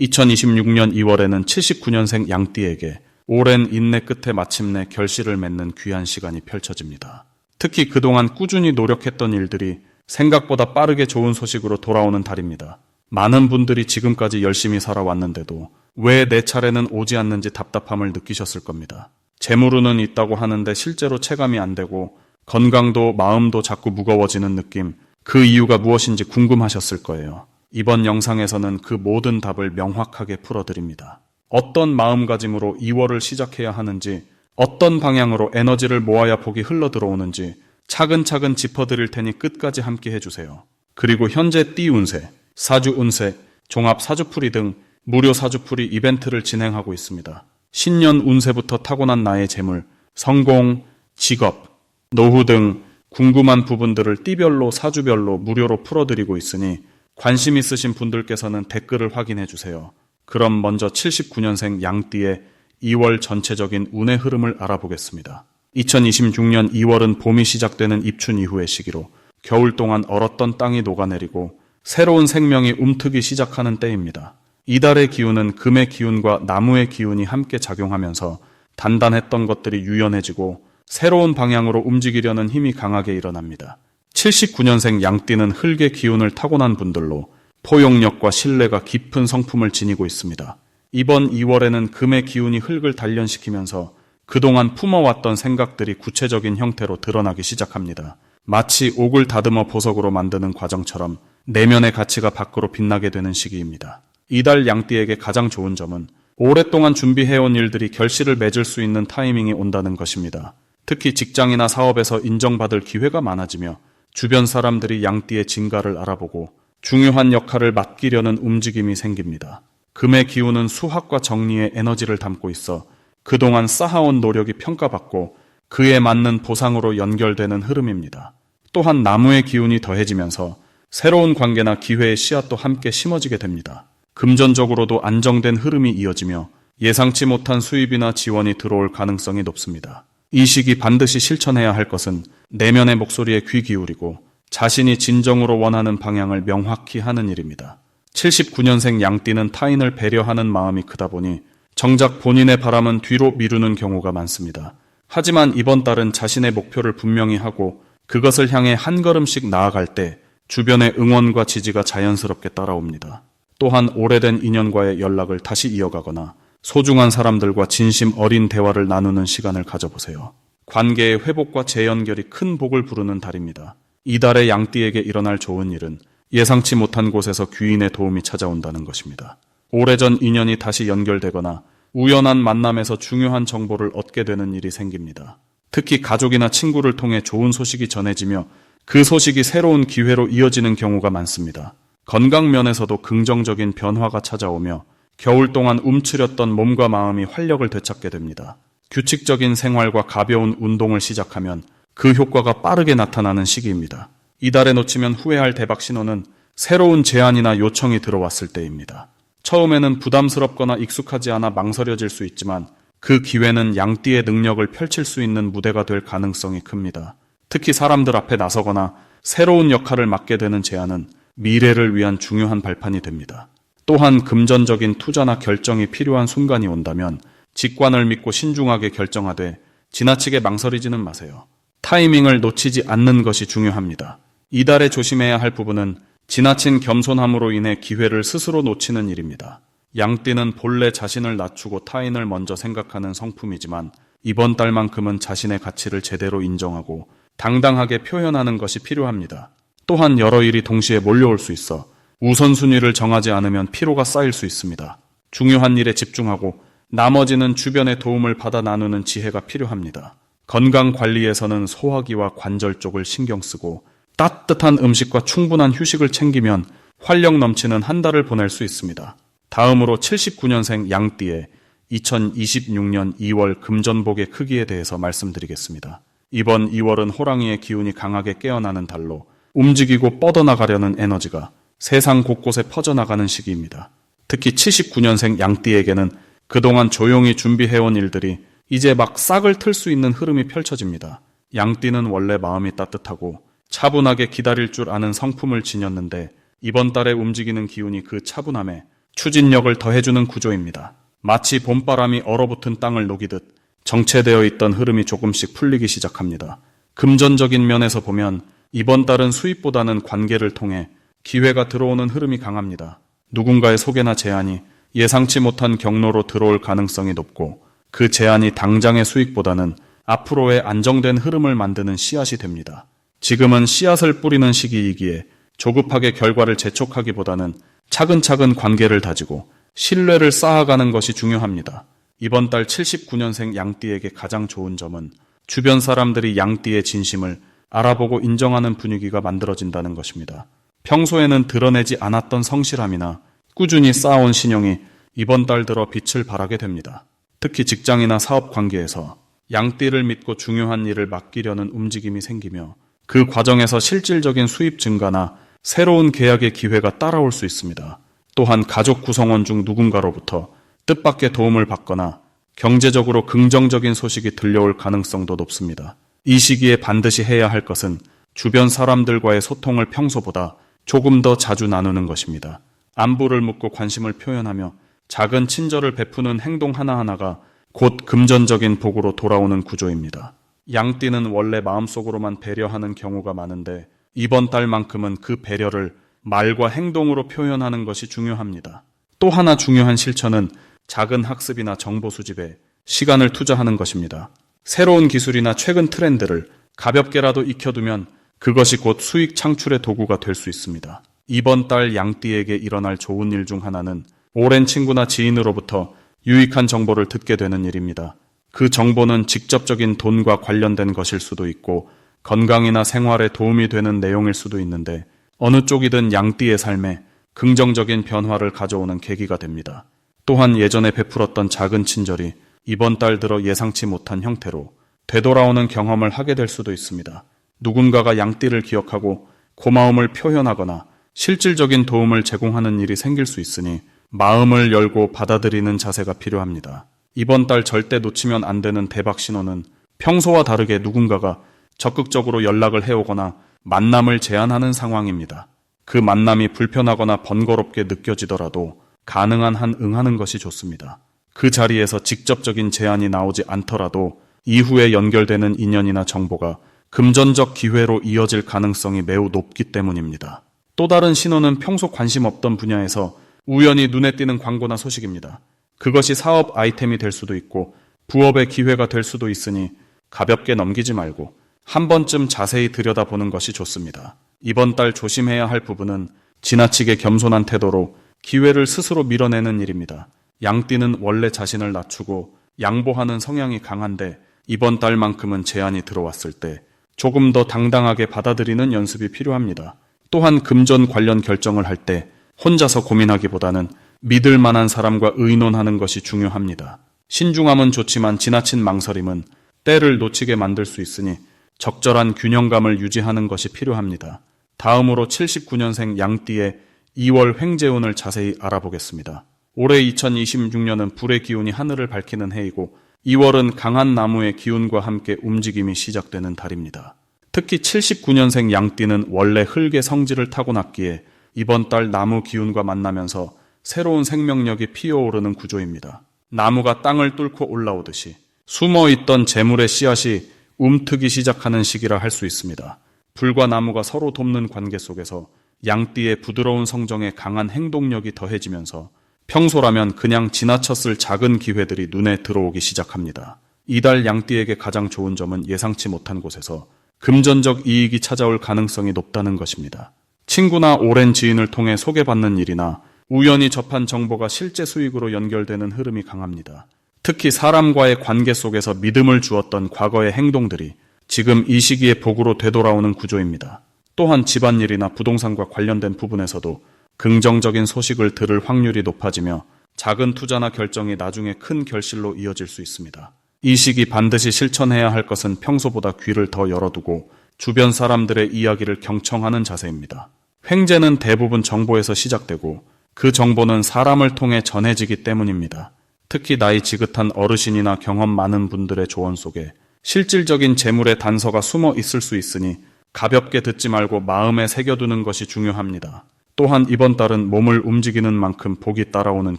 2026년 2월에는 79년생 양띠에게 오랜 인내 끝에 마침내 결실을 맺는 귀한 시간이 펼쳐집니다. 특히 그동안 꾸준히 노력했던 일들이 생각보다 빠르게 좋은 소식으로 돌아오는 달입니다. 많은 분들이 지금까지 열심히 살아왔는데도 왜 내 차례는 오지 않는지 답답함을 느끼셨을 겁니다. 재물운은 있다고 하는데 실제로 체감이 안 되고 건강도 마음도 자꾸 무거워지는 느낌, 그 이유가 무엇인지 궁금하셨을 거예요. 이번 영상에서는 그 모든 답을 명확하게 풀어드립니다. 어떤 마음가짐으로 2월을 시작해야 하는지, 어떤 방향으로 에너지를 모아야 복이 흘러들어오는지 차근차근 짚어드릴 테니 끝까지 함께 해주세요. 그리고 현재 띠 운세, 사주 운세, 종합 사주풀이 등 무료 사주풀이 이벤트를 진행하고 있습니다. 신년 운세부터 타고난 나의 재물, 성공, 직업, 노후 등 궁금한 부분들을 띠별로 사주별로 무료로 풀어드리고 있으니 관심 있으신 분들께서는 댓글을 확인해 주세요. 그럼 먼저 79년생 양띠의 2월 전체적인 운의 흐름을 알아보겠습니다. 2026년 2월은 봄이 시작되는 입춘 이후의 시기로 겨울 동안 얼었던 땅이 녹아내리고 새로운 생명이 움트기 시작하는 때입니다. 이달의 기운은 금의 기운과 나무의 기운이 함께 작용하면서 단단했던 것들이 유연해지고 새로운 방향으로 움직이려는 힘이 강하게 일어납니다. 79년생 양띠는 흙의 기운을 타고난 분들로 포용력과 신뢰가 깊은 성품을 지니고 있습니다. 이번 2월에는 금의 기운이 흙을 단련시키면서 그동안 품어왔던 생각들이 구체적인 형태로 드러나기 시작합니다. 마치 옥을 다듬어 보석으로 만드는 과정처럼 내면의 가치가 밖으로 빛나게 되는 시기입니다. 이달 양띠에게 가장 좋은 점은 오랫동안 준비해온 일들이 결실을 맺을 수 있는 타이밍이 온다는 것입니다. 특히 직장이나 사업에서 인정받을 기회가 많아지며 주변 사람들이 양띠의 진가를 알아보고 중요한 역할을 맡기려는 움직임이 생깁니다. 금의 기운은 수학과 정리의 에너지를 담고 있어 그동안 쌓아온 노력이 평가받고 그에 맞는 보상으로 연결되는 흐름입니다. 또한 나무의 기운이 더해지면서 새로운 관계나 기회의 씨앗도 함께 심어지게 됩니다. 금전적으로도 안정된 흐름이 이어지며 예상치 못한 수입이나 지원이 들어올 가능성이 높습니다. 이 시기 반드시 실천해야 할 것은 내면의 목소리에 귀 기울이고 자신이 진정으로 원하는 방향을 명확히 하는 일입니다. 79년생 양띠는 타인을 배려하는 마음이 크다 보니 정작 본인의 바람은 뒤로 미루는 경우가 많습니다. 하지만 이번 달은 자신의 목표를 분명히 하고 그것을 향해 한 걸음씩 나아갈 때 주변의 응원과 지지가 자연스럽게 따라옵니다. 또한 오래된 인연과의 연락을 다시 이어가거나 소중한 사람들과 진심 어린 대화를 나누는 시간을 가져보세요. 관계의 회복과 재연결이 큰 복을 부르는 달입니다. 이달의 양띠에게 일어날 좋은 일은 예상치 못한 곳에서 귀인의 도움이 찾아온다는 것입니다. 오래전 인연이 다시 연결되거나 우연한 만남에서 중요한 정보를 얻게 되는 일이 생깁니다. 특히 가족이나 친구를 통해 좋은 소식이 전해지며 그 소식이 새로운 기회로 이어지는 경우가 많습니다. 건강 면에서도 긍정적인 변화가 찾아오며 겨울 동안 움츠렸던 몸과 마음이 활력을 되찾게 됩니다. 규칙적인 생활과 가벼운 운동을 시작하면 그 효과가 빠르게 나타나는 시기입니다. 이달에 놓치면 후회할 대박 신호는 새로운 제안이나 요청이 들어왔을 때입니다. 처음에는 부담스럽거나 익숙하지 않아 망설여질 수 있지만 그 기회는 양띠의 능력을 펼칠 수 있는 무대가 될 가능성이 큽니다. 특히 사람들 앞에 나서거나 새로운 역할을 맡게 되는 제안은 미래를 위한 중요한 발판이 됩니다. 또한 금전적인 투자나 결정이 필요한 순간이 온다면 직관을 믿고 신중하게 결정하되 지나치게 망설이지는 마세요. 타이밍을 놓치지 않는 것이 중요합니다. 이달에 조심해야 할 부분은 지나친 겸손함으로 인해 기회를 스스로 놓치는 일입니다. 양띠는 본래 자신을 낮추고 타인을 먼저 생각하는 성품이지만 이번 달만큼은 자신의 가치를 제대로 인정하고 당당하게 표현하는 것이 필요합니다. 또한 여러 일이 동시에 몰려올 수 있어 우선순위를 정하지 않으면 피로가 쌓일 수 있습니다. 중요한 일에 집중하고 나머지는 주변의 도움을 받아 나누는 지혜가 필요합니다. 건강 관리에서는 소화기와 관절 쪽을 신경 쓰고 따뜻한 음식과 충분한 휴식을 챙기면 활력 넘치는 한 달을 보낼 수 있습니다. 다음으로 79년생 양띠의 2026년 2월 금전복의 크기에 대해서 말씀드리겠습니다. 이번 2월은 호랑이의 기운이 강하게 깨어나는 달로 움직이고 뻗어나가려는 에너지가 세상 곳곳에 퍼져나가는 시기입니다. 특히 79년생 양띠에게는 그동안 조용히 준비해온 일들이 이제 막 싹을 틀 수 있는 흐름이 펼쳐집니다. 양띠는 원래 마음이 따뜻하고 차분하게 기다릴 줄 아는 성품을 지녔는데 이번 달에 움직이는 기운이 그 차분함에 추진력을 더해주는 구조입니다. 마치 봄바람이 얼어붙은 땅을 녹이듯 정체되어 있던 흐름이 조금씩 풀리기 시작합니다. 금전적인 면에서 보면 이번 달은 수입보다는 관계를 통해 기회가 들어오는 흐름이 강합니다. 누군가의 소개나 제안이 예상치 못한 경로로 들어올 가능성이 높고 그 제안이 당장의 수익보다는 앞으로의 안정된 흐름을 만드는 씨앗이 됩니다. 지금은 씨앗을 뿌리는 시기이기에 조급하게 결과를 재촉하기보다는 차근차근 관계를 다지고 신뢰를 쌓아가는 것이 중요합니다. 이번 달 79년생 양띠에게 가장 좋은 점은 주변 사람들이 양띠의 진심을 알아보고 인정하는 분위기가 만들어진다는 것입니다. 평소에는 드러내지 않았던 성실함이나 꾸준히 쌓아온 신용이 이번 달 들어 빛을 발하게 됩니다. 특히 직장이나 사업 관계에서 양띠를 믿고 중요한 일을 맡기려는 움직임이 생기며 그 과정에서 실질적인 수입 증가나 새로운 계약의 기회가 따라올 수 있습니다. 또한 가족 구성원 중 누군가로부터 뜻밖의 도움을 받거나 경제적으로 긍정적인 소식이 들려올 가능성도 높습니다. 이 시기에 반드시 해야 할 것은 주변 사람들과의 소통을 평소보다 조금 더 자주 나누는 것입니다. 안부를 묻고 관심을 표현하며 작은 친절을 베푸는 행동 하나하나가 곧 금전적인 복으로 돌아오는 구조입니다. 양띠는 원래 마음속으로만 배려하는 경우가 많은데 이번 달만큼은 그 배려를 말과 행동으로 표현하는 것이 중요합니다. 또 하나 중요한 실천은 작은 학습이나 정보 수집에 시간을 투자하는 것입니다. 새로운 기술이나 최근 트렌드를 가볍게라도 익혀두면 그것이 곧 수익 창출의 도구가 될 수 있습니다. 이번 달 양띠에게 일어날 좋은 일 중 하나는 오랜 친구나 지인으로부터 유익한 정보를 듣게 되는 일입니다. 그 정보는 직접적인 돈과 관련된 것일 수도 있고 건강이나 생활에 도움이 되는 내용일 수도 있는데 어느 쪽이든 양띠의 삶에 긍정적인 변화를 가져오는 계기가 됩니다. 또한 예전에 베풀었던 작은 친절이 이번 달 들어 예상치 못한 형태로 되돌아오는 경험을 하게 될 수도 있습니다. 누군가가 양띠를 기억하고 고마움을 표현하거나 실질적인 도움을 제공하는 일이 생길 수 있으니 마음을 열고 받아들이는 자세가 필요합니다. 이번 달 절대 놓치면 안 되는 대박 신호는 평소와 다르게 누군가가 적극적으로 연락을 해오거나 만남을 제안하는 상황입니다. 그 만남이 불편하거나 번거롭게 느껴지더라도 가능한 한 응하는 것이 좋습니다. 그 자리에서 직접적인 제안이 나오지 않더라도 이후에 연결되는 인연이나 정보가 금전적 기회로 이어질 가능성이 매우 높기 때문입니다. 또 다른 신호는 평소 관심 없던 분야에서 우연히 눈에 띄는 광고나 소식입니다. 그것이 사업 아이템이 될 수도 있고 부업의 기회가 될 수도 있으니 가볍게 넘기지 말고 한 번쯤 자세히 들여다보는 것이 좋습니다. 이번 달 조심해야 할 부분은 지나치게 겸손한 태도로 기회를 스스로 밀어내는 일입니다. 양띠는 원래 자신을 낮추고 양보하는 성향이 강한데 이번 달만큼은 제안이 들어왔을 때 조금 더 당당하게 받아들이는 연습이 필요합니다. 또한 금전 관련 결정을 할 때 혼자서 고민하기보다는 믿을 만한 사람과 의논하는 것이 중요합니다. 신중함은 좋지만 지나친 망설임은 때를 놓치게 만들 수 있으니 적절한 균형감을 유지하는 것이 필요합니다. 다음으로 79년생 양띠의 2월 횡재운을 자세히 알아보겠습니다. 올해 2026년은 불의 기운이 하늘을 밝히는 해이고 2월은 강한 나무의 기운과 함께 움직임이 시작되는 달입니다. 특히 79년생 양띠는 원래 흙의 성질을 타고났기에 이번 달 나무 기운과 만나면서 새로운 생명력이 피어오르는 구조입니다. 나무가 땅을 뚫고 올라오듯이 숨어있던 재물의 씨앗이 움트기 시작하는 시기라 할 수 있습니다. 불과 나무가 서로 돕는 관계 속에서 양띠의 부드러운 성정에 강한 행동력이 더해지면서 평소라면 그냥 지나쳤을 작은 기회들이 눈에 들어오기 시작합니다. 이달 양띠에게 가장 좋은 점은 예상치 못한 곳에서 금전적 이익이 찾아올 가능성이 높다는 것입니다. 친구나 오랜 지인을 통해 소개받는 일이나 우연히 접한 정보가 실제 수익으로 연결되는 흐름이 강합니다. 특히 사람과의 관계 속에서 믿음을 주었던 과거의 행동들이 지금 이 시기에 복으로 되돌아오는 구조입니다. 또한 집안일이나 부동산과 관련된 부분에서도 긍정적인 소식을 들을 확률이 높아지며 작은 투자나 결정이 나중에 큰 결실로 이어질 수 있습니다. 이 시기 반드시 실천해야 할 것은 평소보다 귀를 더 열어두고 주변 사람들의 이야기를 경청하는 자세입니다. 횡재는 대부분 정보에서 시작되고 그 정보는 사람을 통해 전해지기 때문입니다. 특히 나이 지긋한 어르신이나 경험 많은 분들의 조언 속에 실질적인 재물의 단서가 숨어 있을 수 있으니 가볍게 듣지 말고 마음에 새겨두는 것이 중요합니다. 또한 이번 달은 몸을 움직이는 만큼 복이 따라오는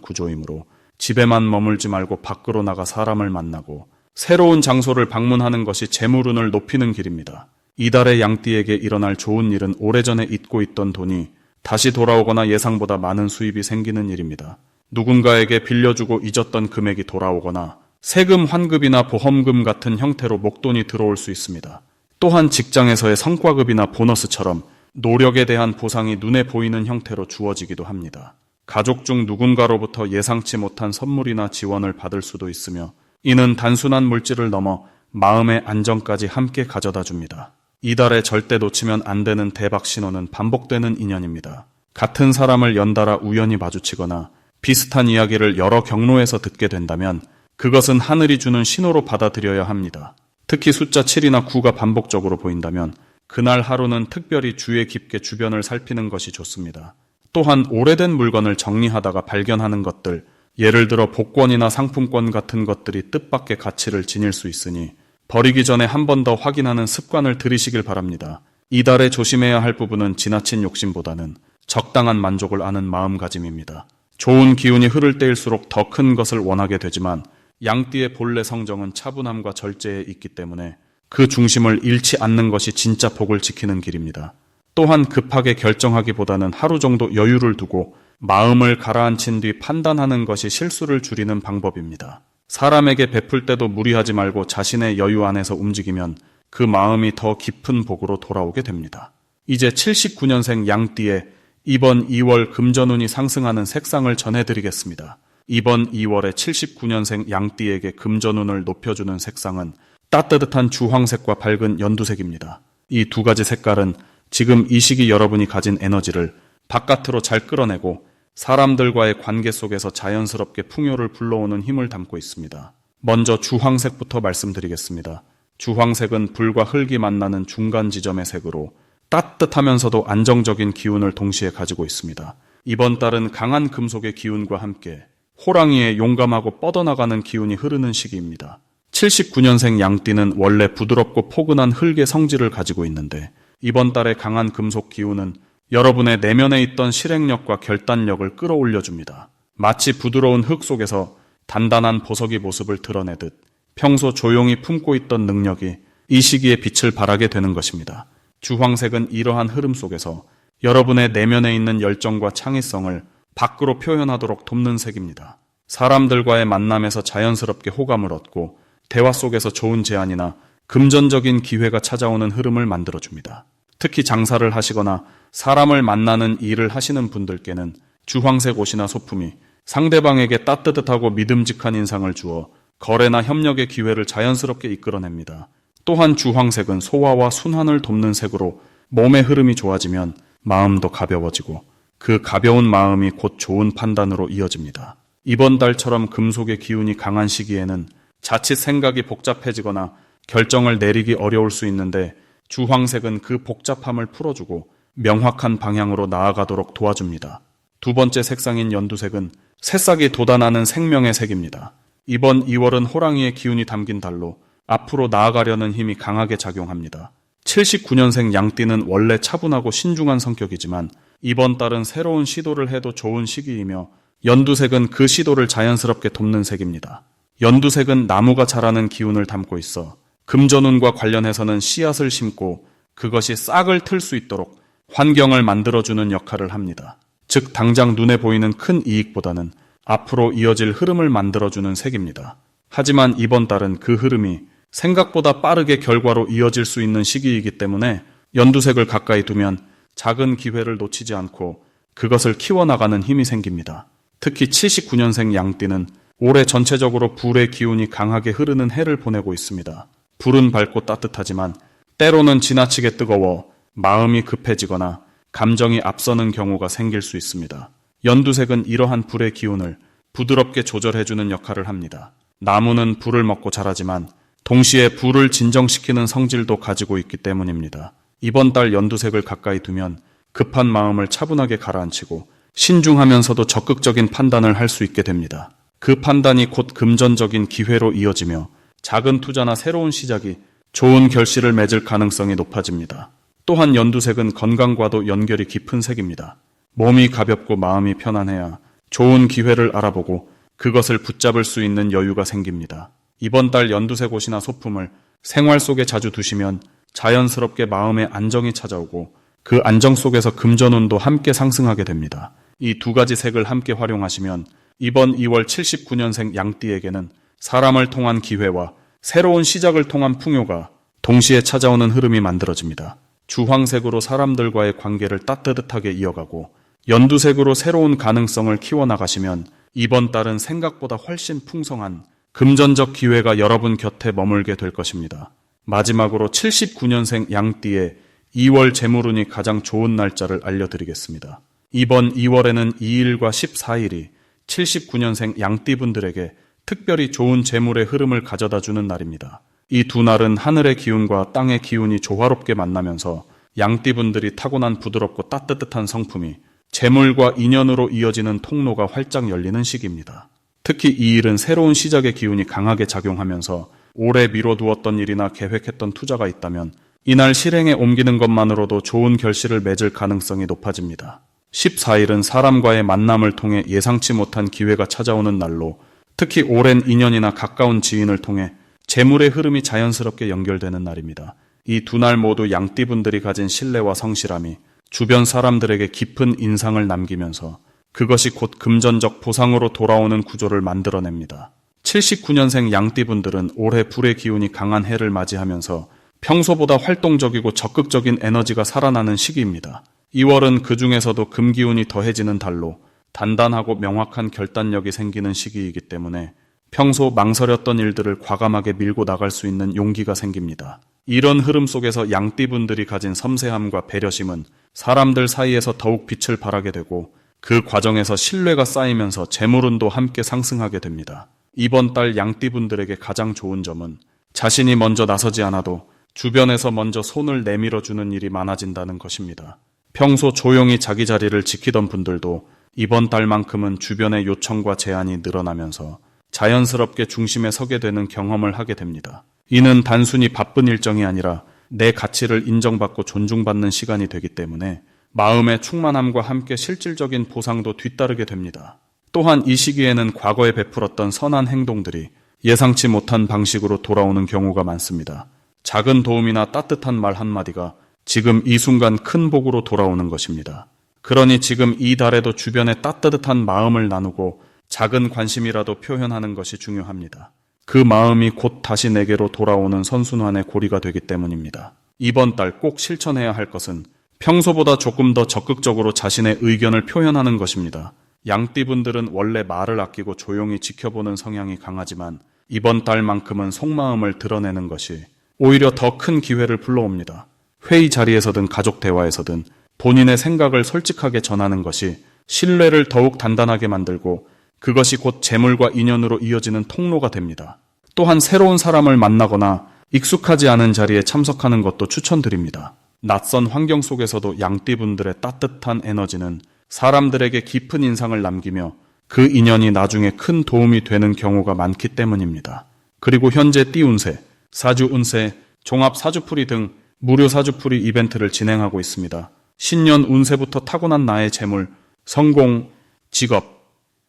구조이므로 집에만 머물지 말고 밖으로 나가 사람을 만나고 새로운 장소를 방문하는 것이 재물운을 높이는 길입니다. 이달의 양띠에게 일어날 좋은 일은 오래전에 잊고 있던 돈이 다시 돌아오거나 예상보다 많은 수입이 생기는 일입니다. 누군가에게 빌려주고 잊었던 금액이 돌아오거나 세금 환급이나 보험금 같은 형태로 목돈이 들어올 수 있습니다. 또한 직장에서의 성과급이나 보너스처럼 노력에 대한 보상이 눈에 보이는 형태로 주어지기도 합니다. 가족 중 누군가로부터 예상치 못한 선물이나 지원을 받을 수도 있으며 이는 단순한 물질을 넘어 마음의 안정까지 함께 가져다 줍니다. 이달에 절대 놓치면 안 되는 대박 신호는 반복되는 인연입니다. 같은 사람을 연달아 우연히 마주치거나 비슷한 이야기를 여러 경로에서 듣게 된다면 그것은 하늘이 주는 신호로 받아들여야 합니다. 특히 숫자 7이나 9가 반복적으로 보인다면 그날 하루는 특별히 주의 깊게 주변을 살피는 것이 좋습니다. 또한 오래된 물건을 정리하다가 발견하는 것들, 예를 들어 복권이나 상품권 같은 것들이 뜻밖의 가치를 지닐 수 있으니 버리기 전에 한 번 더 확인하는 습관을 들이시길 바랍니다. 이달에 조심해야 할 부분은 지나친 욕심보다는 적당한 만족을 아는 마음가짐입니다. 좋은 기운이 흐를 때일수록 더 큰 것을 원하게 되지만 양띠의 본래 성정은 차분함과 절제에 있기 때문에 그 중심을 잃지 않는 것이 진짜 복을 지키는 길입니다. 또한 급하게 결정하기보다는 하루 정도 여유를 두고 마음을 가라앉힌 뒤 판단하는 것이 실수를 줄이는 방법입니다. 사람에게 베풀 때도 무리하지 말고 자신의 여유 안에서 움직이면 그 마음이 더 깊은 복으로 돌아오게 됩니다. 이제 79년생 양띠의 이번 2월 금전운이 상승하는 색상을 전해드리겠습니다. 이번 2월에 79년생 양띠에게 금전운을 높여주는 색상은 따뜻한 주황색과 밝은 연두색입니다. 이 두 가지 색깔은 지금 이 시기 여러분이 가진 에너지를 바깥으로 잘 끌어내고 사람들과의 관계 속에서 자연스럽게 풍요를 불러오는 힘을 담고 있습니다. 먼저 주황색부터 말씀드리겠습니다. 주황색은 불과 흙이 만나는 중간 지점의 색으로 따뜻하면서도 안정적인 기운을 동시에 가지고 있습니다. 이번 달은 강한 금속의 기운과 함께 호랑이의 용감하고 뻗어나가는 기운이 흐르는 시기입니다. 79년생 양띠는 원래 부드럽고 포근한 흙의 성질을 가지고 있는데 이번 달의 강한 금속 기운은 여러분의 내면에 있던 실행력과 결단력을 끌어올려줍니다. 마치 부드러운 흙 속에서 단단한 보석의 모습을 드러내듯 평소 조용히 품고 있던 능력이 이 시기에 빛을 발하게 되는 것입니다. 주황색은 이러한 흐름 속에서 여러분의 내면에 있는 열정과 창의성을 밖으로 표현하도록 돕는 색입니다. 사람들과의 만남에서 자연스럽게 호감을 얻고 대화 속에서 좋은 제안이나 금전적인 기회가 찾아오는 흐름을 만들어줍니다. 특히 장사를 하시거나 사람을 만나는 일을 하시는 분들께는 주황색 옷이나 소품이 상대방에게 따뜻하고 믿음직한 인상을 주어 거래나 협력의 기회를 자연스럽게 이끌어냅니다. 또한 주황색은 소화와 순환을 돕는 색으로 몸의 흐름이 좋아지면 마음도 가벼워지고 그 가벼운 마음이 곧 좋은 판단으로 이어집니다. 이번 달처럼 금속의 기운이 강한 시기에는 자칫 생각이 복잡해지거나 결정을 내리기 어려울 수 있는데 주황색은 그 복잡함을 풀어주고 명확한 방향으로 나아가도록 도와줍니다. 두 번째 색상인 연두색은 새싹이 돋아나는 생명의 색입니다. 이번 2월은 호랑이의 기운이 담긴 달로 앞으로 나아가려는 힘이 강하게 작용합니다. 79년생 양띠는 원래 차분하고 신중한 성격이지만 이번 달은 새로운 시도를 해도 좋은 시기이며 연두색은 그 시도를 자연스럽게 돕는 색입니다. 연두색은 나무가 자라는 기운을 담고 있어 금전운과 관련해서는 씨앗을 심고 그것이 싹을 틀 수 있도록 환경을 만들어주는 역할을 합니다. 즉 당장 눈에 보이는 큰 이익보다는 앞으로 이어질 흐름을 만들어주는 색입니다. 하지만 이번 달은 그 흐름이 생각보다 빠르게 결과로 이어질 수 있는 시기이기 때문에 연두색을 가까이 두면 작은 기회를 놓치지 않고 그것을 키워나가는 힘이 생깁니다. 특히 79년생 양띠는 올해 전체적으로 불의 기운이 강하게 흐르는 해를 보내고 있습니다. 불은 밝고 따뜻하지만 때로는 지나치게 뜨거워 마음이 급해지거나 감정이 앞서는 경우가 생길 수 있습니다. 연두색은 이러한 불의 기운을 부드럽게 조절해주는 역할을 합니다. 나무는 불을 먹고 자라지만 동시에 불을 진정시키는 성질도 가지고 있기 때문입니다. 이번 달 연두색을 가까이 두면 급한 마음을 차분하게 가라앉히고 신중하면서도 적극적인 판단을 할 수 있게 됩니다. 그 판단이 곧 금전적인 기회로 이어지며 작은 투자나 새로운 시작이 좋은 결실을 맺을 가능성이 높아집니다. 또한 연두색은 건강과도 연결이 깊은 색입니다. 몸이 가볍고 마음이 편안해야 좋은 기회를 알아보고 그것을 붙잡을 수 있는 여유가 생깁니다. 이번 달 연두색옷이나 소품을 생활 속에 자주 두시면 자연스럽게 마음의 안정이 찾아오고 그 안정 속에서 금전운도 함께 상승하게 됩니다. 이 두 가지 색을 함께 활용하시면 이번 2월 79년생 양띠에게는 사람을 통한 기회와 새로운 시작을 통한 풍요가 동시에 찾아오는 흐름이 만들어집니다. 주황색으로 사람들과의 관계를 따뜻하게 이어가고 연두색으로 새로운 가능성을 키워나가시면 이번 달은 생각보다 훨씬 풍성한 금전적 기회가 여러분 곁에 머물게 될 것입니다. 마지막으로 79년생 양띠의 2월 재물운이 가장 좋은 날짜를 알려드리겠습니다. 이번 2월에는 2일과 14일이 79년생 양띠분들에게 특별히 좋은 재물의 흐름을 가져다주는 날입니다. 이 두 날은 하늘의 기운과 땅의 기운이 조화롭게 만나면서 양띠분들이 타고난 부드럽고 따뜻한 성품이 재물과 인연으로 이어지는 통로가 활짝 열리는 시기입니다. 특히 이 일은 새로운 시작의 기운이 강하게 작용하면서 오래 미뤄두었던 일이나 계획했던 투자가 있다면 이날 실행에 옮기는 것만으로도 좋은 결실을 맺을 가능성이 높아집니다. 14일은 사람과의 만남을 통해 예상치 못한 기회가 찾아오는 날로 특히 오랜 인연이나 가까운 지인을 통해 재물의 흐름이 자연스럽게 연결되는 날입니다. 이 두 날 모두 양띠분들이 가진 신뢰와 성실함이 주변 사람들에게 깊은 인상을 남기면서 그것이 곧 금전적 보상으로 돌아오는 구조를 만들어냅니다. 79년생 양띠분들은 올해 불의 기운이 강한 해를 맞이하면서 평소보다 활동적이고 적극적인 에너지가 살아나는 시기입니다. 2월은 그 중에서도 금기운이 더해지는 달로 단단하고 명확한 결단력이 생기는 시기이기 때문에 평소 망설였던 일들을 과감하게 밀고 나갈 수 있는 용기가 생깁니다. 이런 흐름 속에서 양띠분들이 가진 섬세함과 배려심은 사람들 사이에서 더욱 빛을 발하게 되고 그 과정에서 신뢰가 쌓이면서 재물운도 함께 상승하게 됩니다. 이번 달 양띠분들에게 가장 좋은 점은 자신이 먼저 나서지 않아도 주변에서 먼저 손을 내밀어주는 일이 많아진다는 것입니다. 평소 조용히 자기 자리를 지키던 분들도 이번 달만큼은 주변의 요청과 제안이 늘어나면서 자연스럽게 중심에 서게 되는 경험을 하게 됩니다. 이는 단순히 바쁜 일정이 아니라 내 가치를 인정받고 존중받는 시간이 되기 때문에 마음의 충만함과 함께 실질적인 보상도 뒤따르게 됩니다. 또한 이 시기에는 과거에 베풀었던 선한 행동들이 예상치 못한 방식으로 돌아오는 경우가 많습니다. 작은 도움이나 따뜻한 말 한마디가 지금 이 순간 큰 복으로 돌아오는 것입니다. 그러니 지금 이 달에도 주변에 따뜻한 마음을 나누고 작은 관심이라도 표현하는 것이 중요합니다. 그 마음이 곧 다시 내게로 돌아오는 선순환의 고리가 되기 때문입니다. 이번 달 꼭 실천해야 할 것은 평소보다 조금 더 적극적으로 자신의 의견을 표현하는 것입니다. 양띠분들은 원래 말을 아끼고 조용히 지켜보는 성향이 강하지만 이번 달만큼은 속마음을 드러내는 것이 오히려 더 큰 기회를 불러옵니다. 회의 자리에서든 가족 대화에서든 본인의 생각을 솔직하게 전하는 것이 신뢰를 더욱 단단하게 만들고 그것이 곧 재물과 인연으로 이어지는 통로가 됩니다. 또한 새로운 사람을 만나거나 익숙하지 않은 자리에 참석하는 것도 추천드립니다. 낯선 환경 속에서도 양띠분들의 따뜻한 에너지는 사람들에게 깊은 인상을 남기며 그 인연이 나중에 큰 도움이 되는 경우가 많기 때문입니다. 그리고 현재 띠운세, 사주운세, 종합사주풀이 등 무료 사주풀이 이벤트를 진행하고 있습니다. 신년 운세부터 타고난 나의 재물, 성공, 직업,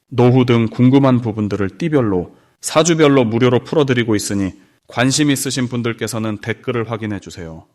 노후 등 궁금한 부분들을 띠별로, 사주별로 무료로 풀어드리고 있으니 관심 있으신 분들께서는 댓글을 확인해 주세요.